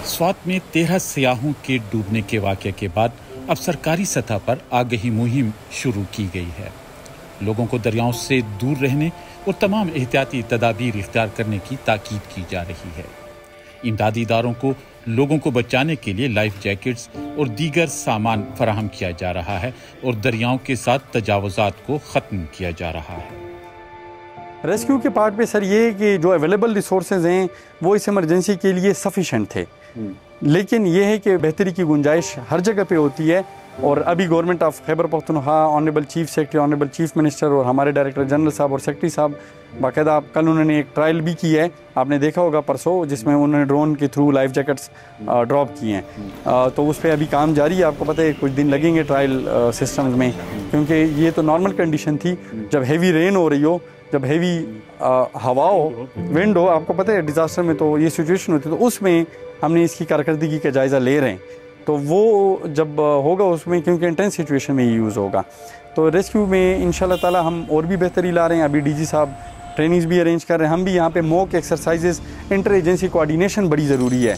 स्वात में 13 सयाहों के डूबने के वाक़े के बाद अब सरकारी सतह पर आगाही मुहिम शुरू की गई है। लोगों को दरियाओं से दूर रहने और तमाम एहतियाती तदाबीर इख्तियार करने की ताकीद की जा रही है। इमदादी इदारों को लोगों को बचाने के लिए लाइफ जैकेट्स और दीगर सामान फराहम किया जा रहा है और दरियाओं के साथ तजावुज़ात को ख़त्म किया जा रहा है। रेस्क्यू के पार्ट पे सर ये कि जो अवेलेबल रिसोर्सेज हैं वो इस इमरजेंसी के लिए सफिशेंट थे, लेकिन ये है कि बेहतरी की गुंजाइश हर जगह पे होती है। और अभी government of Khyber Pakhtunkhwa, honourable chief secretary, honourable chief minister और हमारे डायरेक्टर जनरल साहब और सेक्रेटरी साहब बाकायदा कल उन्होंने एक ट्रायल भी की है, आपने देखा होगा परसों, जिसमें उन्होंने ड्रोन के थ्रू लाइफ जैकेट्स ड्रॉप किए हैं। तो उस पर अभी काम जारी है। आपको पता है कुछ दिन लगेंगे ट्रायल सिस्टम्स में, क्योंकि ये तो नॉर्मल कंडीशन थी। जब हैवी रेन हो रही हो, जब हैवी हवा हो, विंड हो, आपको पता है डिज़ास्टर में तो ये सिचुएशन होती है, तो उसमें हमने इसकी कारकर्दगी का जायज़ा ले रहे हैं। तो वो जब होगा उसमें, क्योंकि इंटेंस सिचुएशन में ये यूज़ होगा, तो रेस्क्यू में इंशाल्लाह ताला हम और भी बेहतरी ला रहे हैं। अभी डीजी साहब ट्रेनिंग्स भी अरेंज कर रहे हैं। हम भी यहाँ पे mock exercises, inter agency coordination बड़ी ज़रूरी है।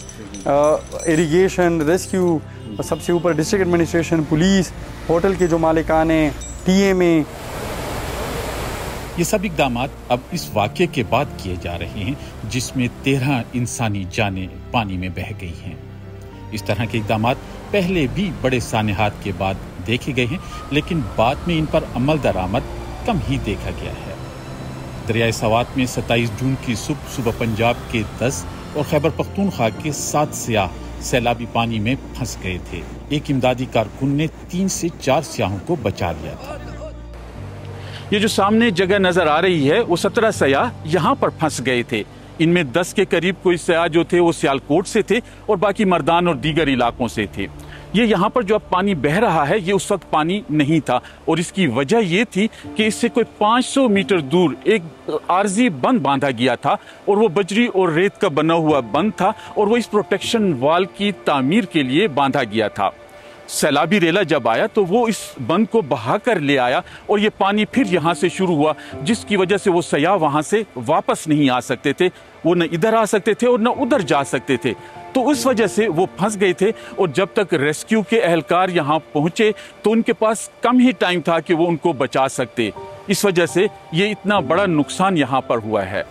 इरिगेशन, रेस्क्यू, सबसे ऊपर डिस्ट्रिक्ट एडमिनिस्ट्रेशन, पुलिस, होटल के जो मालिकान हैं, TMA, ये सब इक़दामात अब इस वाक़े के बाद किए जा रहे हैं जिसमें 13 इंसानी जानें पानी में बह गई हैं। इस तरह के इक़दामात पहले भी बड़े सानेहात के बाद देखे गए हैं, लेकिन बाद में इन पर अमल दरामद कम ही देखा गया है। दरियाए सवात में 27 जून की सुबह पंजाब के 10 और खैबर पख्तूनख्वा के 7 सयाह सैलाबी पानी में फंस गए थे। एक इमदादी कारकुन ने 3 से 4 सयाहों को बचा लिया था। ये जो सामने जगह नजर आ रही है, वो 17 सयाह यहाँ पर फंस गए थे। इनमें 10 के करीब कोई सयाह जो थे वो सियालकोट से थे और बाकी मर्दान और दीगर इलाकों से थे। ये यहाँ पर जो अब पानी बह रहा है, ये उस वक्त पानी नहीं था, और इसकी वजह ये थी कि इससे कोई 500 मीटर दूर एक आर्जी बंद बांधा गया था, और वो बजरी और रेत का बना हुआ बंद था, और वो इस प्रोटेक्शन वाल की तामीर के लिए बांधा गया था। सैलाबी रेला जब आया तो वो इस बंद को बहा कर ले आया, और ये पानी फिर यहाँ से शुरू हुआ, जिसकी वजह से वो सयाह वहाँ से वापस नहीं आ सकते थे। वो न इधर आ सकते थे और न उधर जा सकते थे, तो उस वजह से वो फंस गए थे। और जब तक रेस्क्यू के एहलकार यहाँ पहुँचे तो उनके पास कम ही टाइम था कि वो उनको बचा सकते। इस वजह से ये इतना बड़ा नुकसान यहाँ पर हुआ है।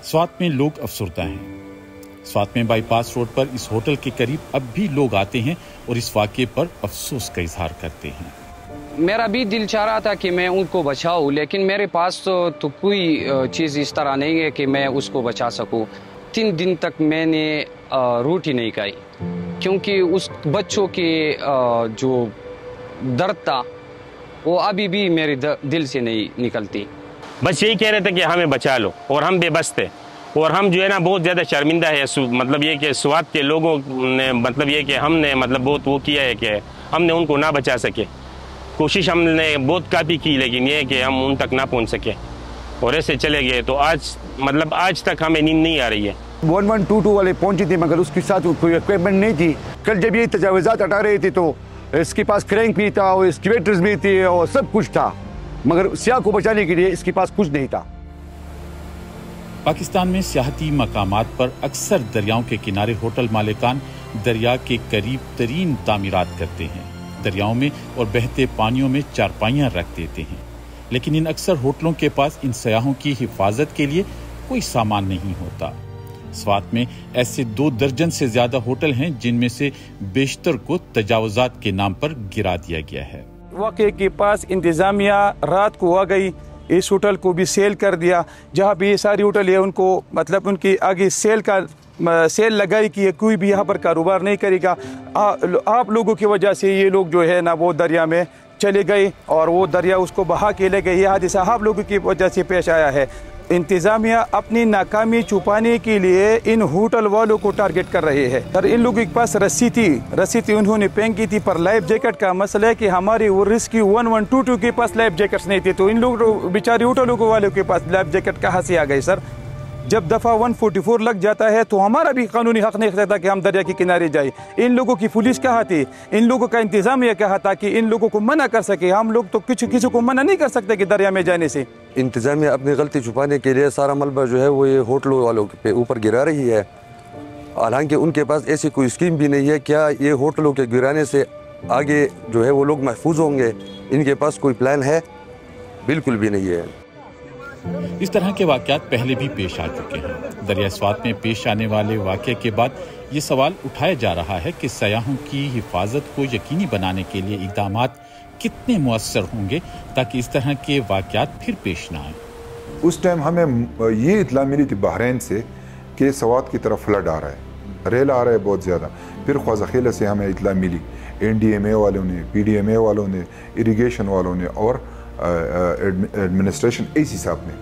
स्वात में लोग अफसरदा हैं। स्वात में बाईपास रोड पर इस होटल के करीब अब भी लोग आते हैं और इस वाक़े पर अफसोस का इजहार करते हैं। मेरा भी दिल चाह रहा था कि मैं उनको बचाऊं, लेकिन मेरे पास तो कोई चीज़ इस तरह नहीं है कि मैं उसको बचा सकूं। 3 दिन तक मैंने रोटी नहीं खाई, क्योंकि उस बच्चों के जो दर्द था वो अभी भी मेरे दिल से नहीं निकलती। बस यही कह रहे थे कि हमें बचा लो, और हम बेबस थे, और हम जो है ना बहुत ज़्यादा शर्मिंदा है। मतलब ये कि स्वात के लोगों ने, मतलब ये कि हमने मतलब बहुत वो किया है कि हमने उनको ना बचा सके। कोशिश हमने बहुत काफ़ी की, लेकिन ये कि हम उन तक ना पहुंच सके और ऐसे चले गए। तो आज तक हमें नींद नहीं आ रही है। 1122 वाले पहुंचे थे, मगर उसके साथ कोई इक्विपमेंट नहीं थी। कल जब ये तजावुज़ात हटा रहे थे तो इसके पास क्रैंक भी था और एक्सकेवेटर्स भी थे और सब कुछ था, मगर सियाह को बचाने के लिए इसके पास कुछ नहीं था। पाकिस्तान में सियाहती मकामात पर अक्सर दरियाओं के किनारे होटल मालिकान दरिया के करीब तरीन तामीरात करते हैं। दरियाओं में और बहते पानियों में चारपाइयाँ रख देते हैं, लेकिन इन अक्सर होटलों के पास इन सयाहों की हिफाजत के लिए कोई सामान नहीं होता। स्वात में ऐसे 2 दर्जन से ज्यादा होटल हैं, जिनमें से बेशतर को तजावुज़ात के नाम पर गिरा दिया गया है। वाक़े के पास इंतजामिया रात को आ गई, इस होटल को भी सेल कर दिया। जहाँ भी ये सारी होटल है उनको मतलब उनकी आगे सेल लगाई कि कोई भी यहाँ पर कारोबार नहीं करेगा। आप लोगों की वजह से ये लोग जो है ना वो दरिया में चले गए और वो दरिया उसको बहा के ले गए। ये हादसा आप लोगों की वजह से पेश आया है। इंतजामिया अपनी नाकामी छुपाने के लिए इन होटल वालों को टारगेट कर रहे हैं। सर इन लोगों के पास रस्सी थी उन्होंने फेंकी थी, पर लाइफ जैकेट का मसला है कि हमारे वो रेस्क्यू 1122 के पास लाइफ जैकेट्स नहीं थे, तो इन लोग बेचारे होटलों वालों के पास लाइफ जैकेट कहाँ से आ गए। सर जब दफ़ा 144 लग जाता है तो हमारा भी कानूनी हक नहीं रहता कि हम दरिया के किनारे जाए। इन लोगों की पुलिस कहाँ थी, इन लोगों का इंतजामिया कहाँ था कि इन लोगों को मना कर सके। हम लोग तो किसी को मना नहीं कर सकते कि दरिया में जाने से। इंतजामिया अपनी गलती छुपाने के लिए सारा मलबा जो है वो ये होटलों वालों पे ऊपर गिरा रही है حالانکہ ان کے پاس ایسی کوئی اسکیم بھی نہیں ہے. کیا یہ ہوٹلوں کے گرانے سے آگے جو ہے وہ لوگ محفوظ ہوں گے؟ ان کے پاس کوئی پلان ہے؟ بالکل بھی نہیں ہے. اس طرح کے واقعات پہلے بھی پیش آ چکے ہیں. دریائے سوات میں پیش آنے والے واقعے کے بعد یہ سوال اٹھایا جا رہا ہے کہ سیاحوں کی حفاظت کو یقینی بنانے کے لیے اقدامات کتنے مؤثر ہوں گے تاکہ اس طرح کے واقعات پھر پیش نہ آئیں. اس ٹائم ہمیں یہ اطلاع ملی تھی بحرین سے کہ سوات کی طرف فلڈ آ رہا ہے، ریل آ رہا ہے بہت زیادہ. پھر خواجہ سے ہمیں اطلاع ملی، NDMA والوں نے، PDMA والوں نے، اریگیشن والوں نے اور ایڈمنسٹریشن AC صاحب نے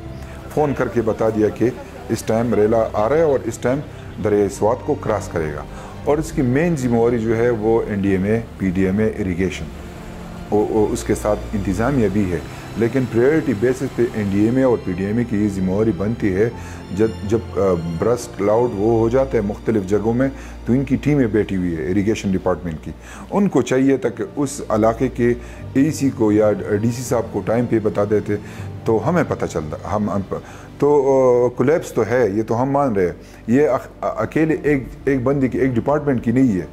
فون کر کے بتا دیا کہ اس ٹائم ریلا آ رہا ہے اور اس ٹائم دریائے سوات کو کراس کرے گا. اور اس کی مین ذمہ داری جو ہے وہ NDMA، PDMA، اریگیشن اس کے ساتھ انتظامیہ بھی ہے. لیکن پریورٹی بیسس پہ NDMA اور PDMA کی یہ ذمہ داری بنتی ہے. جب برسٹ کلاؤڈ وہ ہو جاتا ہے مختلف جگہوں میں تو ان کی ٹیمیں بیٹھی ہوئی ہے اریگیشن ڈپارٹمنٹ کی. ان کو چاہیے تھا کہ اس علاقے کے AC کو یا DC صاحب کو ٹائم پہ بتا دیتے تو ہمیں پتہ چلتا. تو کولیپس تو ہے، یہ تو ہم مان رہے ہیں. یہ اکیلے ایک بندی کی، ایک ڈپارٹمنٹ کی نہیں ہے.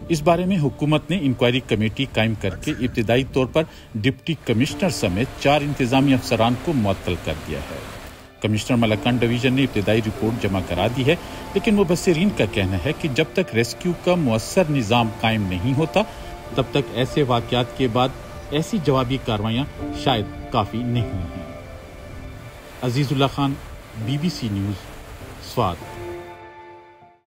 اس بارے میں حکومت نے انکوائری کمیٹی قائم کر کے ابتدائی طور پر ڈپٹی کمشنر سمیت 4 انتظامی افسران کو معطل کر دیا ہے. کمشنر ملکان ڈویژن نے ابتدائی رپورٹ جمع کرا دی ہے، لیکن مبصرین کا کہنا ہے کہ جب تک ریسکیو کا مؤثر نظام قائم نہیں ہوتا تب تک ایسے واقعات کے بعد ایسی جوابی کارروائیاں شاید کافی نہیں ہیں. عزیز اللہ خان، BBC نیوز، سوات.